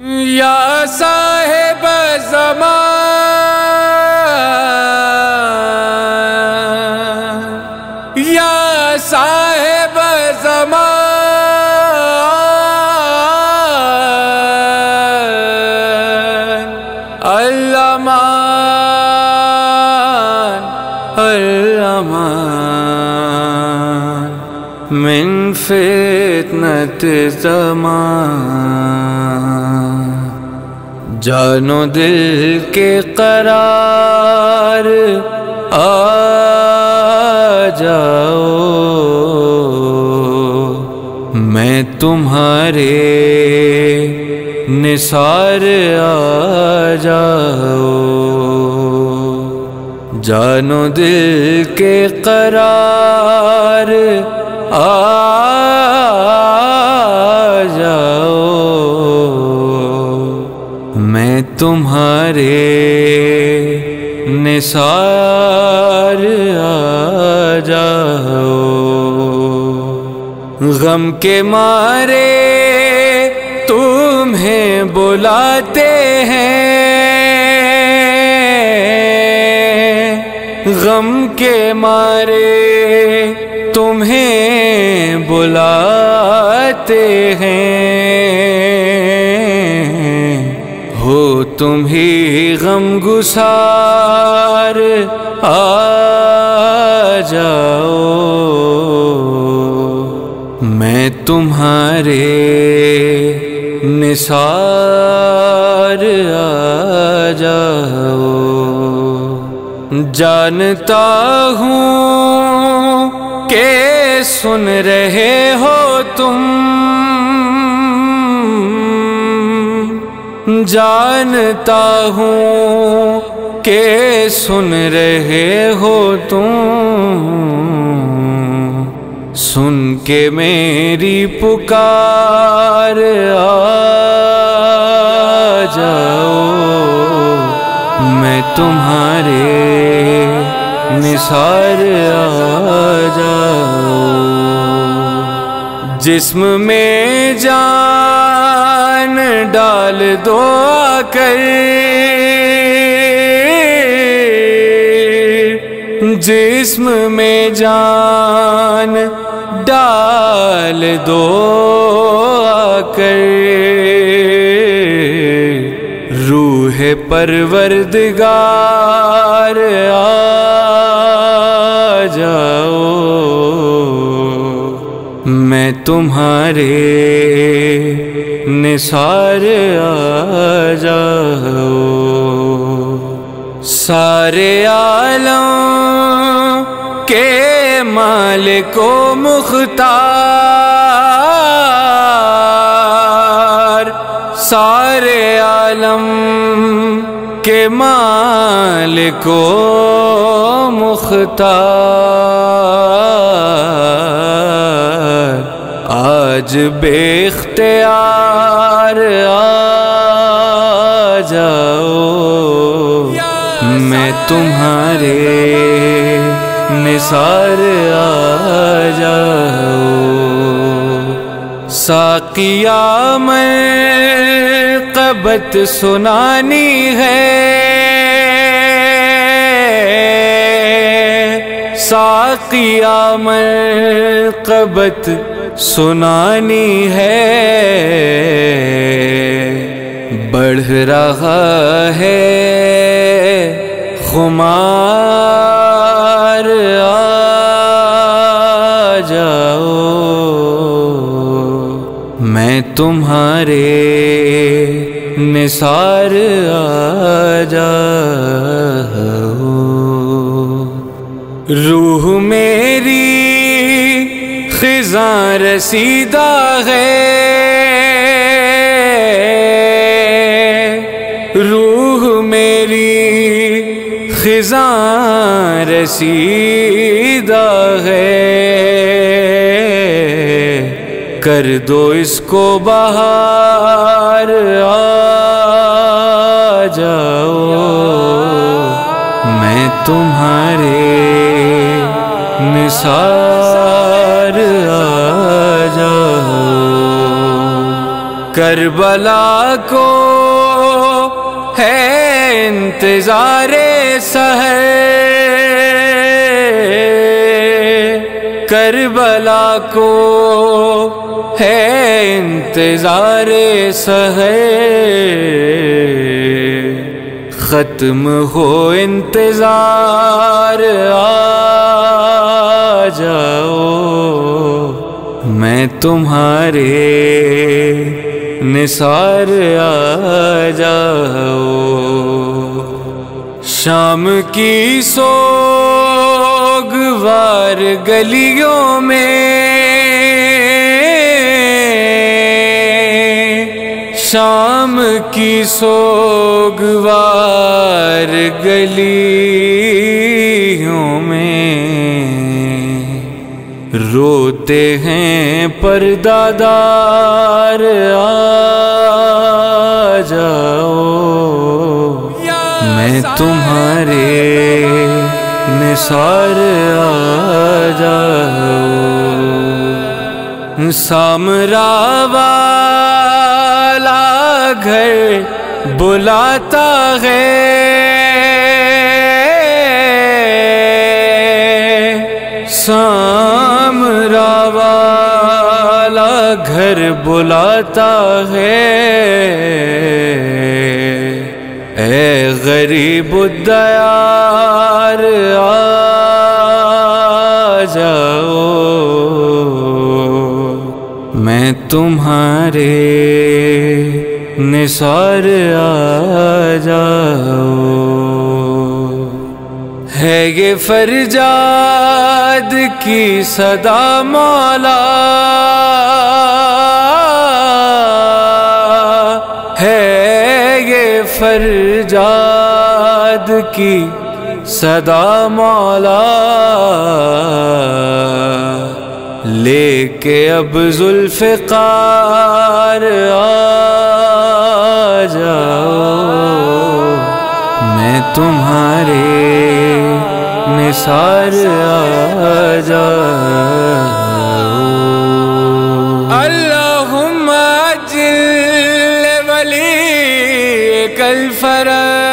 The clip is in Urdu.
یا صاحب زمان، یا صاحب زمان، الامان الامان من فتنة زمان۔ جان و دل کے قرار آ جاؤ، میں تمہارے نثار آ جاؤ۔ جان و دل کے قرار آ جاؤ، میں تمہارے نثار آ جاؤ۔ غم کے مارے تمہیں بلاتے ہیں، غم کے مارے تمہیں بلاتے ہیں، ہو تم ہی غم گسار آ جاؤ، میں تمہارے نثار آ جاؤ۔ جانتا ہوں کہ سن رہے ہو تم، جانتا ہوں کہ سن رہے ہو تم، سن کے میری پکار آ جاؤ، میں تمہارے نثار آ جاؤ۔ جسم میں جان ڈال دو آ کر، جسم میں جان ڈال دو آ کر، روح پروردگار آ جاؤ، میں تمہارے نثار آ جاؤ۔ سارے عالم کے مالک و مختار، سارے عالم کے مالک و مختار، آج بے اختیار آ جاؤ، میں تمہارے نثار آ جاؤ۔ ساقیا مرقبت سنانی ہے، ساقیا مرقبت سنانی ہے، بڑھ رہا ہے خمار آ جاؤ، میں تمہارے نثار آ جاؤ۔ روح میری خزاں رسیدہ ہے، روح میری خزاں رسیدہ ہے، کر دو اس کو بہار آ جاؤ، میں تمہارے نثار آ جاؤ۔ کربلا کو ہے انتظار سحر، کربلا کو ہے انتظار سحر، ختم ہو انتظار آ جاؤ، میں تمہارے نثار آ جاؤ، شام کی سوگوار گلیوں میں، شام کی سوگوار گلیوں میں، روتے ہیں پردادار آ جاؤ، میں تمہارے نثار آ جاؤ، سامرا والا گھر بلاتا ہے، سامرا والا گھر بلاتا ہے، اے غریب الدیار آ جاؤ، میں تمہارے نثار آ جاؤ، ہے یہ فرجاد کی صدا مولا، ہے یہ فرجاد کی صدا مولا، لے کے اب ذوالفقار آ جاؤ، میں تمہارے نثار آ جاؤ، اللہم اجل ولیک الفرج